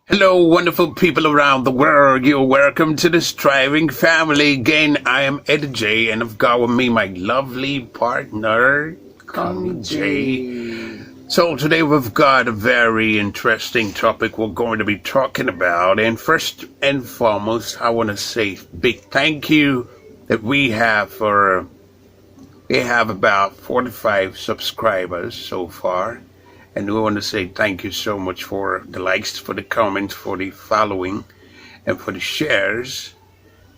Hello, wonderful people around the world. You're welcome to the Striving Family. Again, I am Ed J, and I've got with me my lovely partner, Kami J. So today we've got a very interesting topic we're going to be talking about. And first and foremost, I want to say big thank you that we have about 45 subscribers so far. And we want to say thank you so much for the likes, for the comments, for the following, and for the shares,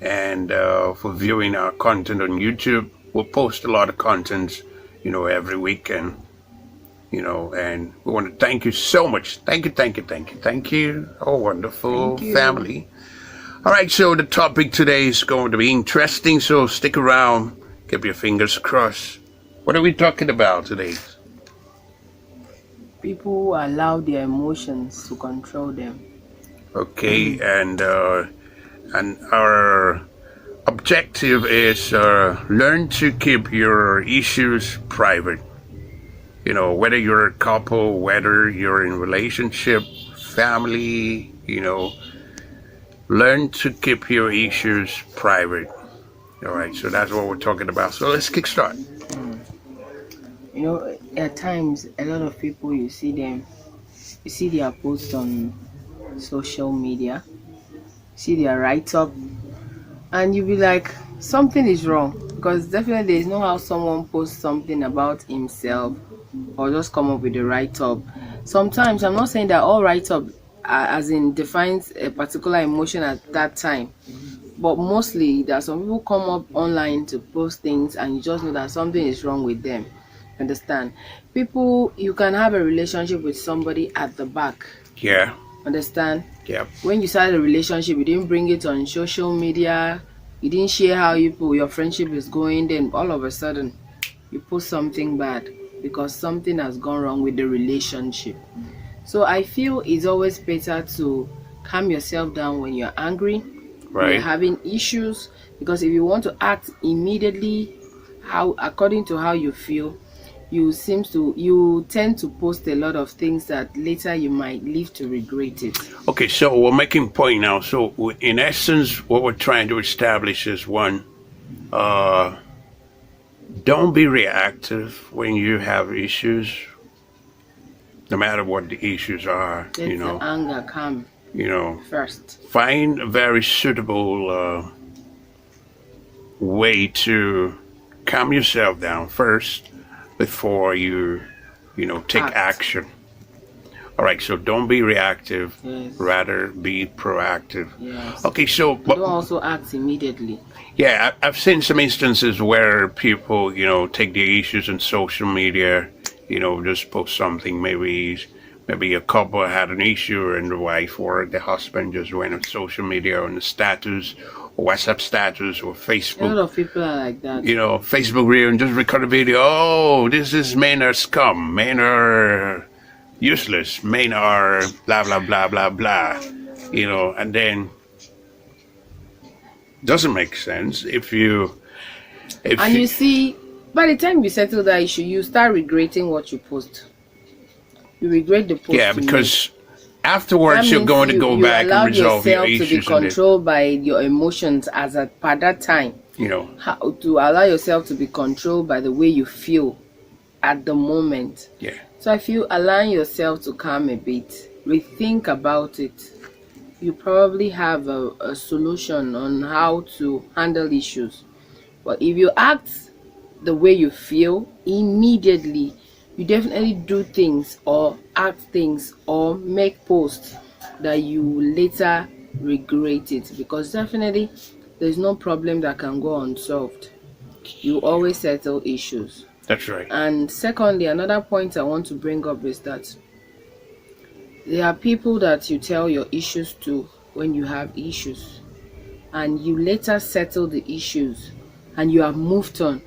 and for viewing our content on YouTube. We'll post a lot of content, every week, and and we want to thank you so much. Thank you, oh wonderful family. All right, so the topic today is going to be interesting, so stick around, keep your fingers crossed. What are we talking about today? People allow their emotions to control them. Okay, and our objective is learn to keep your issues private. Whether you're a couple, whether you're in relationship, family, learn to keep your issues private. All right, so that's what we're talking about. So let's kickstart. At times, a lot of people, you see their posts on social media, see their write-up, and you be like, something is wrong, because definitely there's no how someone posts something about himself or just come up with a write-up. Sometimes, I'm not saying that all write-up as in defines a particular emotion at that time, but mostly there are some people come up online to post things and you just know that something is wrong with them. Understand? People, you can have a relationship with somebody at the back. Yeah. Understand? Yeah. When you started a relationship, you didn't bring it on social media, you didn't share how your friendship is going, then all of a sudden you post something bad because something has gone wrong with the relationship. So I feel it's always better to calm yourself down when you're angry, when you're having issues, because if you want to act immediately according to how you feel, you tend to post a lot of things that later you might live to regret it. Okay, so we're making point now. So in essence, what we're trying to establish is one, don't be reactive when you have issues, no matter what the issues are. Let the anger come. First. Find a very suitable way to calm yourself down first before you take action. All right, so don't be reactive, rather be proactive. Yes. Okay, so don't also act immediately. Yeah, I've seen some instances where people take their issues on social media, just post something. Maybe a couple had an issue and the wife or the husband just went on social media on the status, WhatsApp status, or Facebook. A lot of people are like that. Facebook reel, and just record a video. Oh, this is men are scum. Men are useless. Men are blah, blah, blah, blah, blah. And then doesn't make sense you see, by the time you settle that issue, you start regretting what you post. You regret the post. Yeah, because afterwards you're going to go back and resolve your issues. To be controlled by your emotions per that time. How to allow yourself to be controlled by the way you feel at the moment. Yeah. So I feel allowing yourself to calm a bit, rethink about it. You probably have a solution on how to handle issues. But if you act the way you feel immediately, you definitely do things or act things or make posts that you later regret it, because definitely there's no problem that can go unsolved. You always settle issues. That's right. And secondly, another point I want to bring up is that there are people that you tell your issues to when you have issues, and you later settle the issues and you have moved on.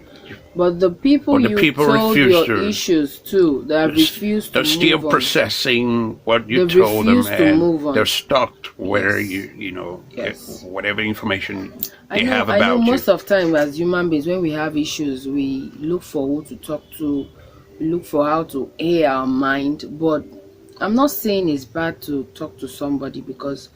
But the people told your issues to, they refuse to move on. They're still processing what you told them, and they're stuck where whatever information they have about you. I know most of the time as human beings, when we have issues, we look for who to talk to, we look for how to air our mind. But I'm not saying it's bad to talk to somebody, because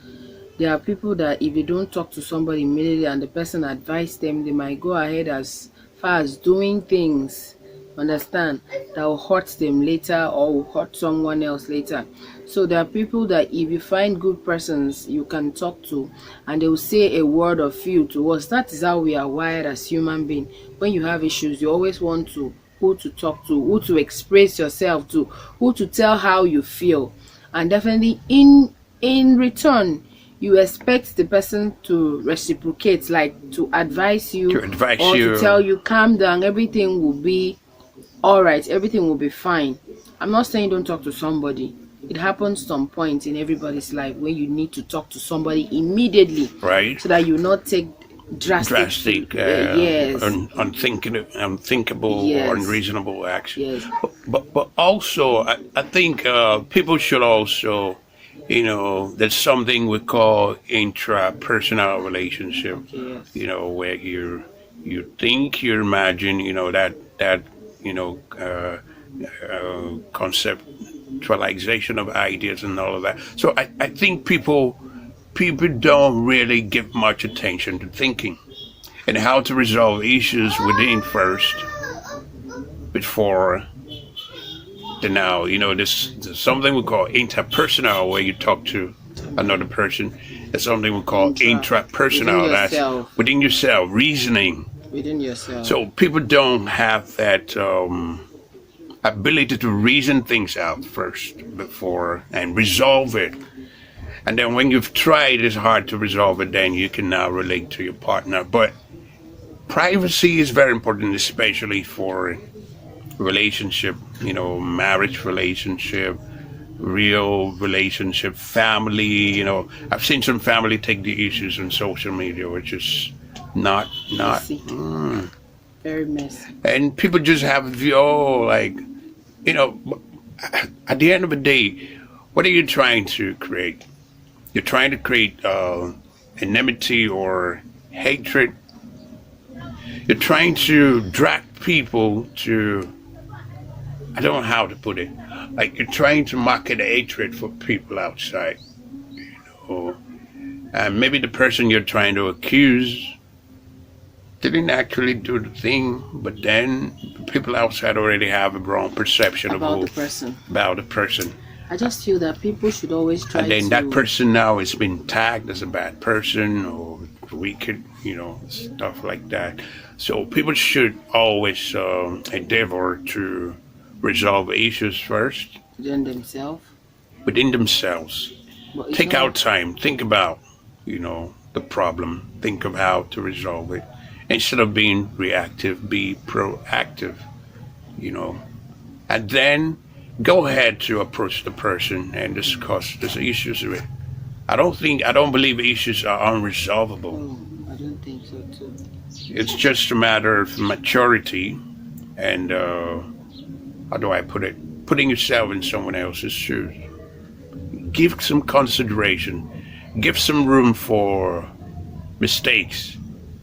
there are people that if they don't talk to somebody immediately and the person advise them, they might go ahead as far as doing things, understand, that will hurt them later or will hurt someone else later. So there are people that if you find good persons you can talk to and they will say a word or few to us. That is how we are wired as human beings. When you have issues, you always want to who to talk to, who to express yourself to, who to tell how you feel. And definitely in return you expect the person to reciprocate, like to advise you, To advise or you. to tell you calm down, everything will be all right, everything will be fine. I'm not saying don't talk to somebody. It happens some point in everybody's life when you need to talk to somebody immediately, Right. so that you not take Drastic, yes, unthinkable, Yes. or unreasonable action. yes, But also, I think people should also, there's something we call intrapersonal relationship. yes, Where you think, you imagine, that you know conceptualization of ideas and all of that. So I think people don't really give much attention to thinking and how to resolve issues within first before the now. There's something we call interpersonal, where you talk to another person. There's something we call intrapersonal, within that's yourself. within yourself, reasoning. Within yourself. So people don't have that ability to reason things out first before and resolve it. And then when you've tried it's hard to resolve it, then you can now relate to your partner. But privacy is very important, especially for relationship, marriage relationship, real relationship, family. I've seen some family take the issues on social media, which is not. Messy. Very messy. And people just have a view, at the end of the day, what are you trying to create? You're trying to create enmity or hatred. You're trying to drag people to, I don't know how to put it, like you're trying to market hatred for people outside. And maybe the person you're trying to accuse didn't actually do the thing, but then people outside already have a wrong perception About the person. about the person. I just feel that people should always try And then to. that person now has been tagged as a bad person or wicked, stuff like that. So people should always endeavor to resolve issues first Within themselves. within themselves. But it's Take not- out time, think about, the problem, think of how to resolve it. Instead of being reactive, be proactive, and then go ahead to approach the person and discuss the issues with. I don't believe issues are unresolvable. Oh, I don't think so too. It's just a matter of maturity and how do I put it? Putting yourself in someone else's shoes. Give some consideration. Give some room for mistakes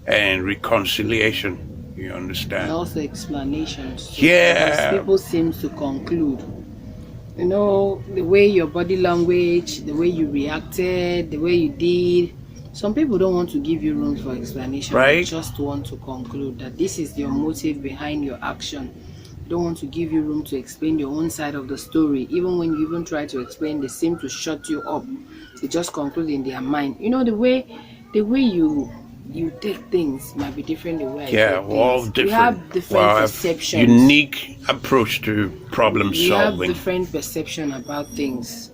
and reconciliation. You And understand? also explanations. Yeah. Because people seem to conclude. The way your body language, the way you reacted, the way you did. Some people don't want to give you room for explanation. Right. They just want to conclude that this is your motive behind your action. They don't want to give you room to explain your own side of the story. Even when you even try to explain, they seem to shut you up. They just conclude in their mind. The way you take things might be different the way I Yeah, take all things. different. We have different Well, perceptions. unique approach to problem We have solving. different perception about things.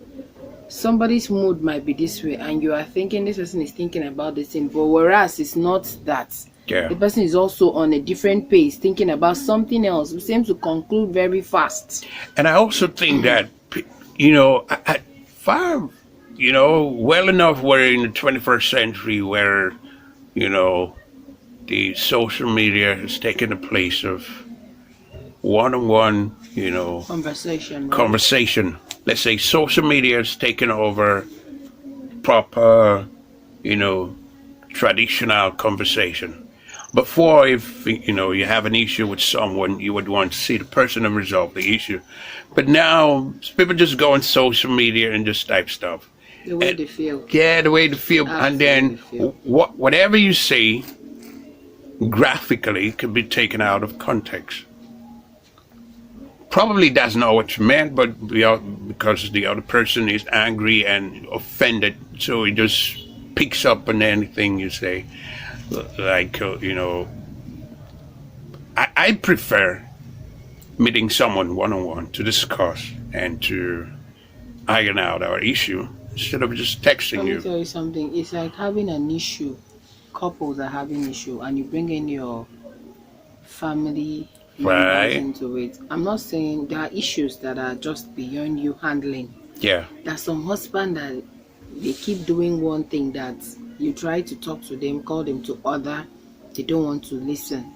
Somebody's mood might be this way, and you are thinking this person is thinking about this thing, but whereas it's not that. Yeah. The person is also on a different pace, thinking about something else. We seem to conclude very fast. And I also think that, far, well enough we're in the 21st century where, the social media has taken the place of one-on-one, Conversation. Right? conversation. Let's say social media has taken over proper, traditional conversation. Before, if you have an issue with someone, you would want to see the person and resolve the issue. But now people just go on social media and just type stuff. The way And they feel. yeah, the way they feel, and then Absolutely feel. whatever you say graphically could be taken out of context. Probably that's not what you meant, but because the other person is angry and offended, so he just picks up on anything you say. Like, I prefer meeting someone one on one to discuss and to iron out our issue instead of just texting Let me you. tell you something. It's like having an issue. Couples are having issue, and you bring in your family members Right? into it. I'm not saying there are issues that are just beyond you handling. Yeah, There's some husband that they keep doing one thing that you try to talk to them, call them to order, they don't want to listen.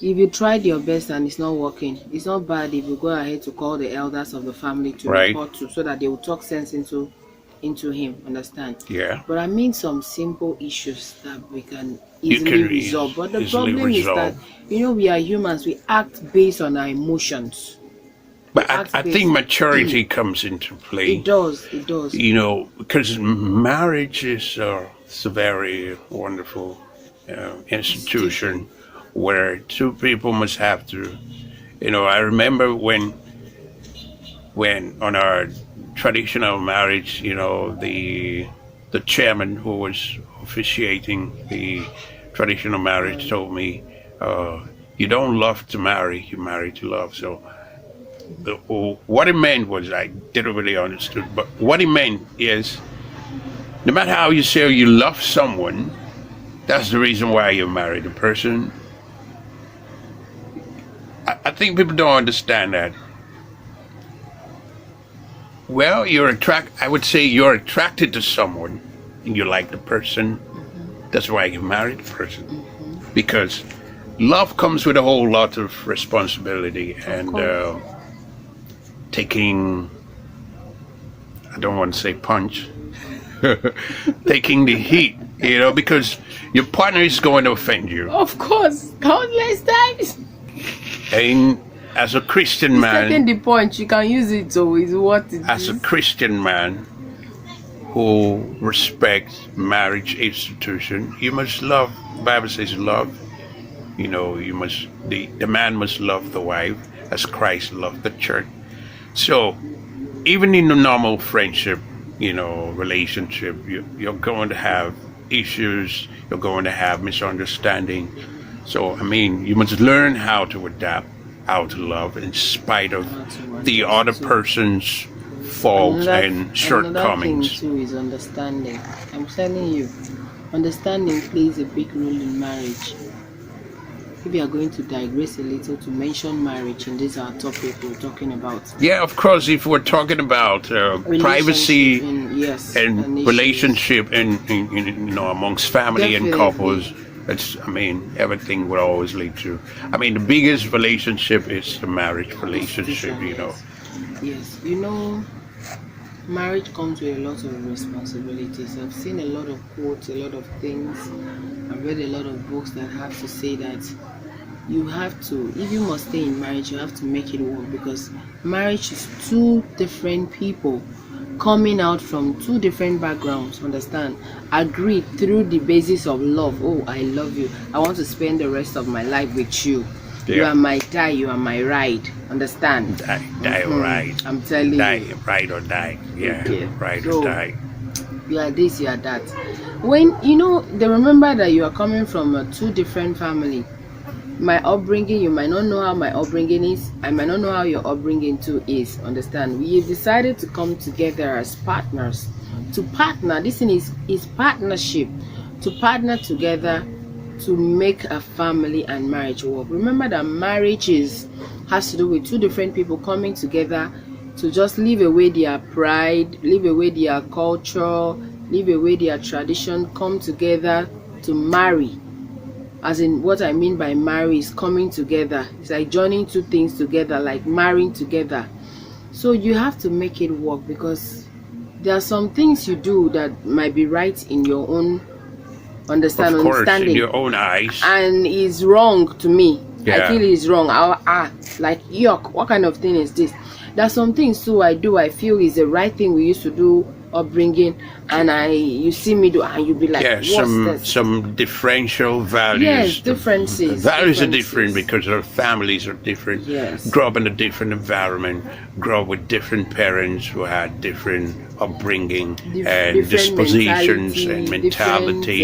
If you tried your best and it's not working, it's not bad if you go ahead to call the elders of the family to right. report to, so that they will talk sense into him. Understand? Yeah, But I mean some simple issues that we can you easily can resolve. But the easily problem is that resolve. we are humans. We act based on our emotions. But act I based. think maturity comes into play. It does. It does. Because marriage is it's a very wonderful institution where two people must have to. I remember when on our traditional marriage, the chairman who was officiating the traditional marriage told me, "You don't love to marry; you marry to love." So what it meant was I didn't really understood, but what it meant is no matter how you say you love someone, that's the reason why you married the person. I think people don't understand that. Well, I would say you're attracted to someone and you like the person. That's why you married the person. Because love comes with a whole lot of responsibility and taking, I don't want to say punch, taking the heat, because your partner is going to offend you. Of course, countless times. And as a Christian Taking man, the punch, you can use it. So is what it as a is. Christian man who respects marriage institution, you must love. The Bible says love. The man must love the wife as Christ loved the church. So even in a normal friendship, relationship, you're going to have issues. You're going to have misunderstanding. So you must learn how to adapt, how to love in spite of the other person's faults and Another thing shortcomings. too is understanding. I'm telling you, understanding plays a big role in marriage. If you are going to digress a little to mention marriage, and this is our topic we're talking about. Yeah, of course, if we're talking about privacy Yes, and issues. relationship and amongst family and Definitely. couples, everything will always lead to. The biggest relationship is the marriage relationship. Yes, marriage comes with a lot of responsibilities. I've seen a lot of quotes, a lot of things. I've read a lot of books that have to say that you have to, if you must stay in marriage, you have to make it work, because marriage is two different people coming out from two different backgrounds, understand, agreed through the basis of love. Oh, I love you, I want to spend the rest of my life with you. You are my die, you are my ride, understand? Die or ride. I'm telling you. Ride or die. Yeah, Okay. ride So, or die. You are this, you are that. When they remember that you are coming from two different family. My upbringing, you might not know how my upbringing is. I might not know how your upbringing too is. Understand? We have decided to come together as partners. To partner, this thing is partnership. To partner together to make a family and marriage work. Remember that marriage has to do with two different people coming together to just leave away their pride, leave away their culture, leave away their tradition, come together to marry. As in, what I mean by marry is coming together. It's like joining two things together, like marrying together. So you have to make it work, because there are some things you do that might be right in your own Understand? Of course, in Understanding. your own eyes. And it's wrong to me. I Yeah. feel it's wrong. Like yuck, what kind of thing is this? There's some things too I feel is the right thing we used to do upbringing, and you see me do, and you be like, Yeah, what's some differential values. Yes, differences. Values are different because our families are different. Yes. Grow up in a different environment. Grow up with different parents who had different upbringing and different dispositions mentality, and mentality,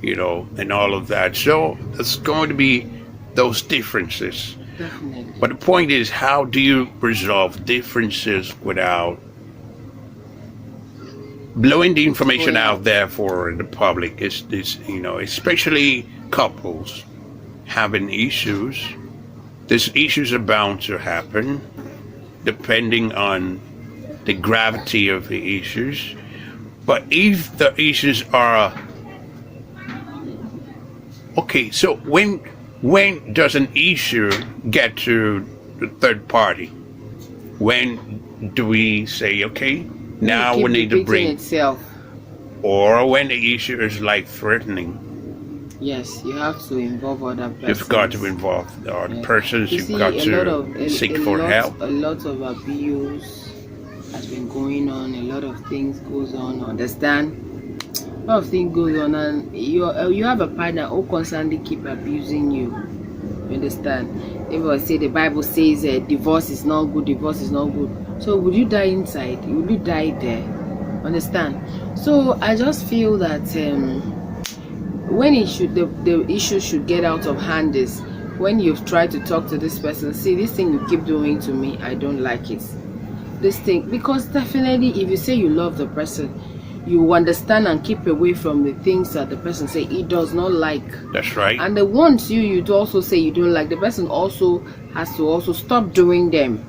different, and all of that. So there's going to be those differences. definitely. But the point is, how do you resolve differences without blowing the information out there for the public? Is especially couples having issues. These issues are bound to happen depending on the gravity of the issues. But if the issues are okay, so when does an issue get to the third party? When do we say, okay, now we need to repeating bring, itself. or when the issue is life-threatening? Yes, you have to involve other persons. You've got to involve other Yeah. persons. You You've see, got to seek for help. A lot of abuse has been going on. A lot of things goes on. Understand? A lot of things goes on, and you have a partner who constantly keep abusing you. You understand? Everyone say the Bible says divorce is not good. Divorce is not good. So would you die inside? Would you die there? Understand? So I just feel that when the issue should get out of hand is when you've tried to talk to this person. See, this thing you keep doing to me, I don't like it. This thing, because definitely if you say you love the person, you understand and keep away from the things that the person say he does not like. That's right. And the ones you also say you don't like, the person also has to also stop doing them.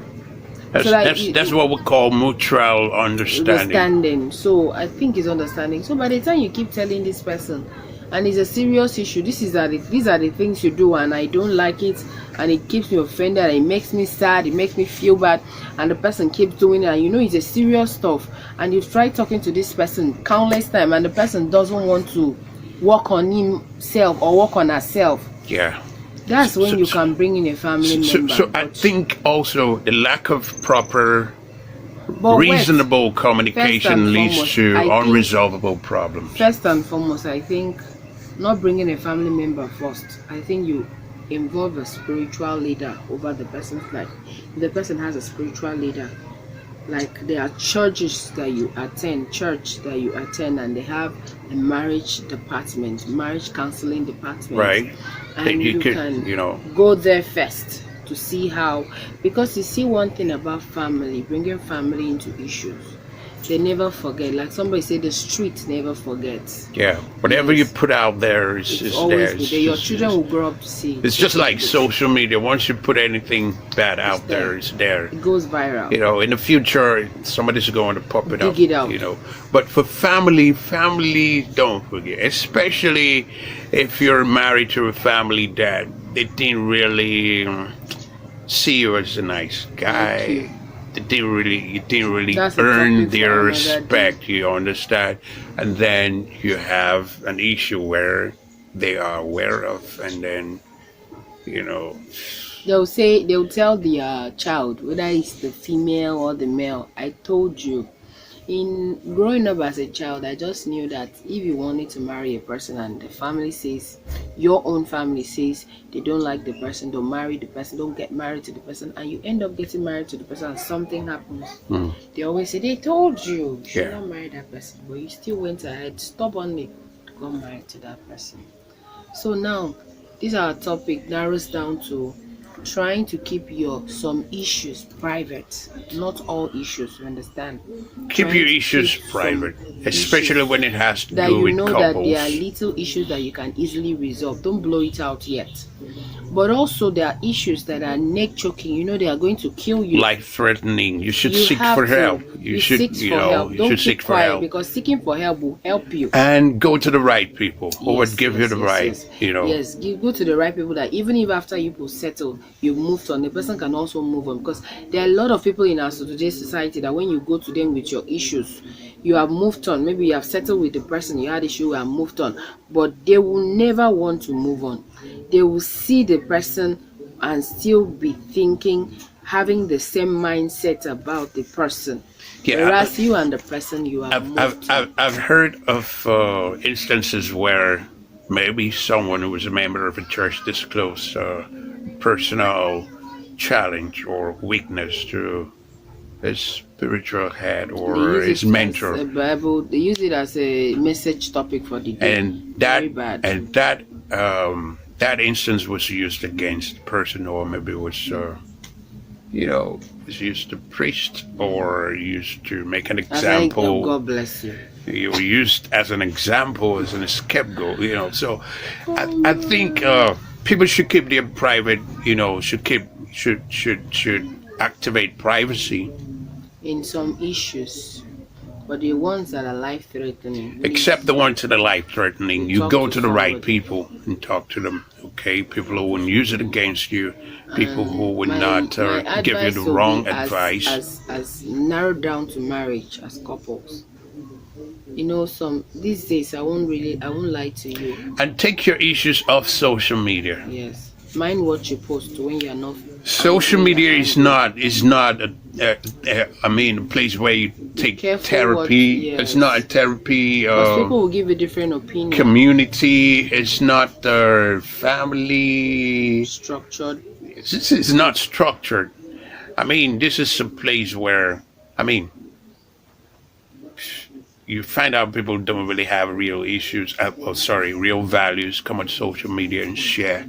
That's what we call mutual understanding. So I think it's understanding. So by the time you keep telling this person, and it's a serious issue, these are the things you do, and I don't like it, and it keeps me offended, and it makes me sad, it makes me feel bad, and the person keeps doing it, and you know it's a serious stuff, and you've tried talking to this person countless times, and the person doesn't want to work on himself or work on herself. Yeah. That's when you can bring in a family member. So I think also the lack of proper But reasonable communication leads foremost, to I think- unresolvable problems. First and foremost, I think not bringing a family member first. I think you involve a spiritual leader over the person's life. If the person has a spiritual leader, like there are churches that you attend, and they have a marriage department, marriage counseling department. Right. And That you could, can go there first to see how, because you see one thing about family, bringing family into issues, they never forget. Like somebody said, the street never forgets. Yeah. Whatever Yes. you put out there is It's there. always be there. Your children will grow up to see. It's just like social media. Once you put anything bad out there, there. it's there. It goes viral. In the future, somebody's going to pop it Dig up. it out. But for family, don't forget. Especially if you're married to a family that they didn't really see you as a nice guy. you. You didn't really That's a earn topic for their another respect. You understand? And then you have an issue where they are aware of, and then They'll tell the child, whether it's the female or the male, I told you. In growing up as a child, I just knew that if you wanted to marry a person and the family says, your own family says they don't like the person, don't marry the person, don't get married to the person, and you end up getting married to the person and something happens, they always say, they told you should Yeah. not marry that person, but you still went ahead stubbornly to go married to that person. So now, this our topic narrows down to trying to keep some issues private, not all issues, you understand? keep Trying your to issues keep some private, especially when it has to that do you with know couples. that there are little issues that you can easily resolve. Don't blow it out yet. But also there are issues that are neck choking. You know, they are going to kill you. Life threatening. You should You seek have for to. help. You seek for help. You Don't should keep seek for quiet, help. because seeking for help will help you. And go to the right people who would give you the right, yes. you know. Yes, you go to the right people, that even if after you will settle, you moved on, the person can also move on. Because there are a lot of people in our today's society that when you go to them with your issues, you have moved on. Maybe you have settled with the person, you had issue and moved on, but they will never want to move on. They will see the person and still be thinking, having the same mindset about the person. Yeah, Whereas you and the person, you have moved on. I've heard of instances where maybe someone who was a member of a church disclosed personal challenge or weakness to his spiritual head or his mentor. As a Bible, they use it as a message topic for the day. And Very bad. that instance was used against the person, or maybe it was was used to priest or used to make an example. God bless you. You were used as an example, as an scapegoat, So I think people should keep their private, should activate privacy. In some issues, but the ones that are life threatening. Except the ones that are life threatening, you go to the right somebody. people and talk to them. Okay, people who wouldn't use it against you, people who would My not give you advice the will wrong be advice. as narrowed down to marriage as couples. Some these days I won't lie to you. And take your issues off social media. Yes, mind what you post when you are not. Social media is not a place where you take Careful therapy. yes. It's not a therapy. Because people will give you different opinions. Community. It's not family. Structured. It's not structured. This is a place where you find out people don't really have real issues. Real values. Come on social media and share.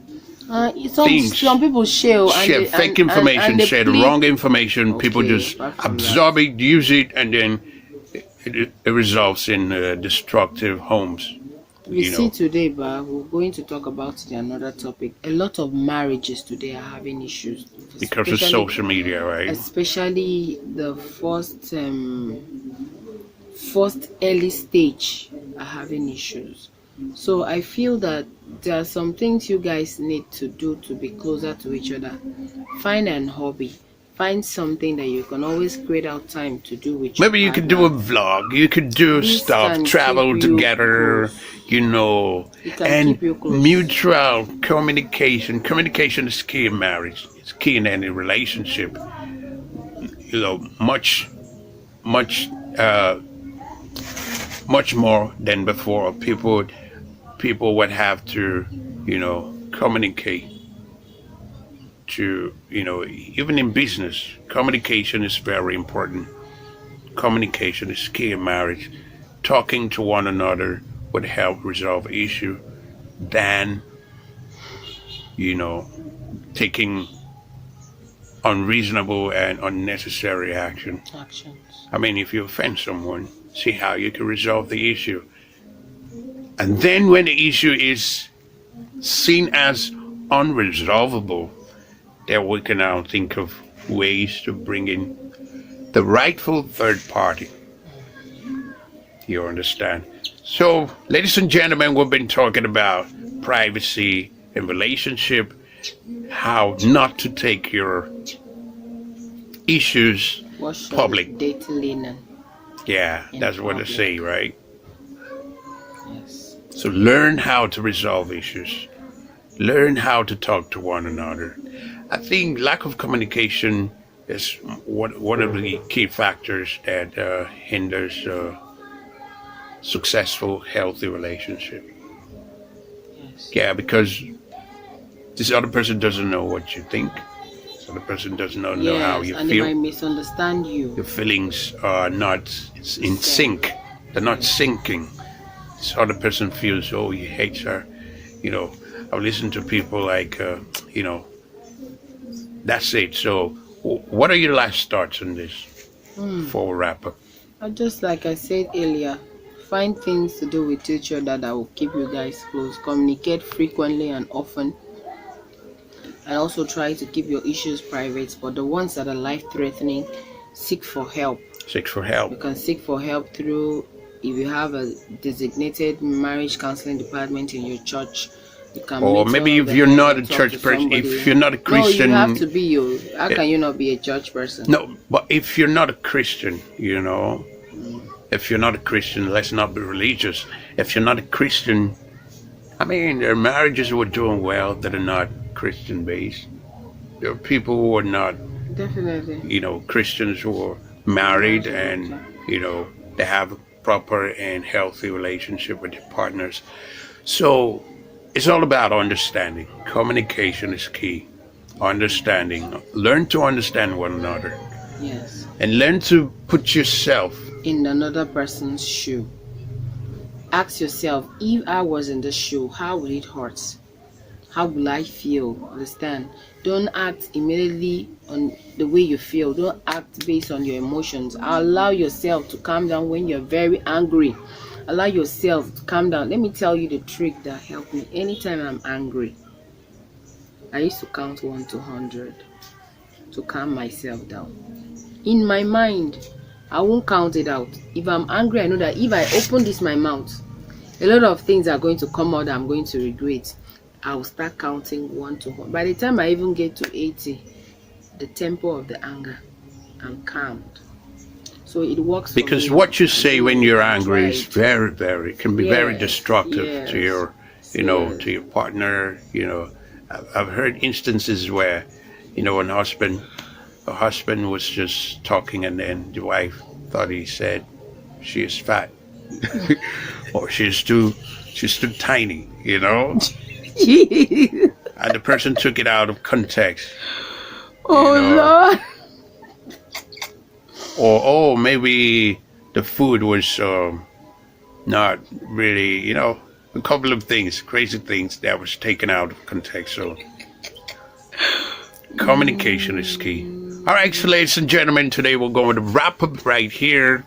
Some people share fake information, share the wrong information. People just absorb it, use it, and then it results in destructive homes. We see today, but we're going to talk about it in another topic. A lot of marriages today are having issues because of social media, right? Especially the first early stage are having issues. So I feel that there are some things you guys need to do to be closer to each other. Find an hobby. Find something that you can always create out time to do with your Maybe you could do a vlog. You could do stuff, travel together, and mutual communication. Communication is key in marriage. It's key in any relationship. Much more than before. People would have to, communicate to, even in business, communication is very important. Communication is key in marriage. Talking to one another would help resolve issue than, taking unreasonable and unnecessary actions. If you offend someone, see how you can resolve the issue. And then when the issue is seen as unresolvable, then we can now think of ways to bring in the rightful third party. You understand? So, ladies and gentlemen, we've been talking about privacy in relationship, how not to take your issues public. Dirty linen. Yeah, that's what they say, right? Yes. So learn how to resolve issues. Learn how to talk to one another. I think lack of communication is one of the key factors that hinders successful, healthy relationship. Yes. Yeah, because this other person doesn't know what you think. This other person doesn't know how you and feel. they might misunderstand you. Your feelings are not in sync. They're not syncing. This other person feels, he hates her. I've listened to people like, that's it. So what are your last thoughts on this before we wrap up? Just like I said earlier, find things to do with each other that will keep you guys close. Communicate frequently and often. and also try to keep your issues private. But the ones that are life-threatening, seek for help. Seek for help. You can seek for help through, if you have a designated marriage counseling department in your church, you can Or meet maybe one of if them you're and not a talk to church person, somebody. if you're not a Christian. No, you have to be you. How can you not be a church person? No, but if you're not a Christian, if you're not a Christian, let's not be religious. If you're not a Christian, I mean, there are marriages who are doing well that are not Christian based. There are people who are not, Definitely. Christians who are married and, they have a proper and healthy relationship with their partners. So it's all about understanding. Communication is key. Understanding. Learn to understand one another. Yes. And learn to put yourself in another person's shoe. Ask yourself, if I was in the shoe, how would it hurt? How will I feel? Understand? Don't act immediately on the way you feel. Don't act based on your emotions. Allow yourself to calm down when you're very angry. Allow yourself to calm down. Let me tell you the trick that helped me. Anytime I'm angry, I used to count 1 to 100 to calm myself down. In my mind, I won't count it out. If I'm angry, I know that if I open this my mouth, a lot of things are going to come out that I'm going to regret. I will start counting 1 to 1. By the time I even get to 80, the tempo of the anger, I'm calmed. So it works. Because what you say when you're angry is very can be very destructive to your, to your partner. I've heard instances where, a husband was just talking and then the wife thought he said she is fat or she's too tiny, and the person took it out of context. Lord. Or maybe the food was not really, a couple of things, crazy things that was taken out of context. So communication is key. All right, so ladies and gentlemen, today we're going to wrap up right here.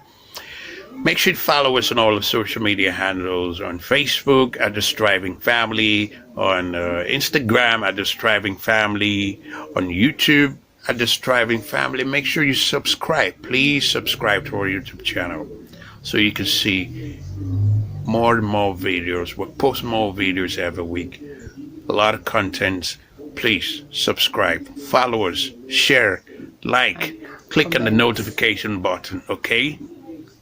Make sure you follow us on all the social media handles, on Facebook at The Striving Family, on Instagram at The Striving Family, on YouTube at The Striving Family. Make sure you subscribe. Please subscribe to our YouTube channel so you can see more and more videos. We'll post more videos every week. A lot of content. Please subscribe, follow us, share, like, click on the notification button, okay?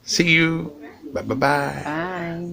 See you. Bye-bye. Bye.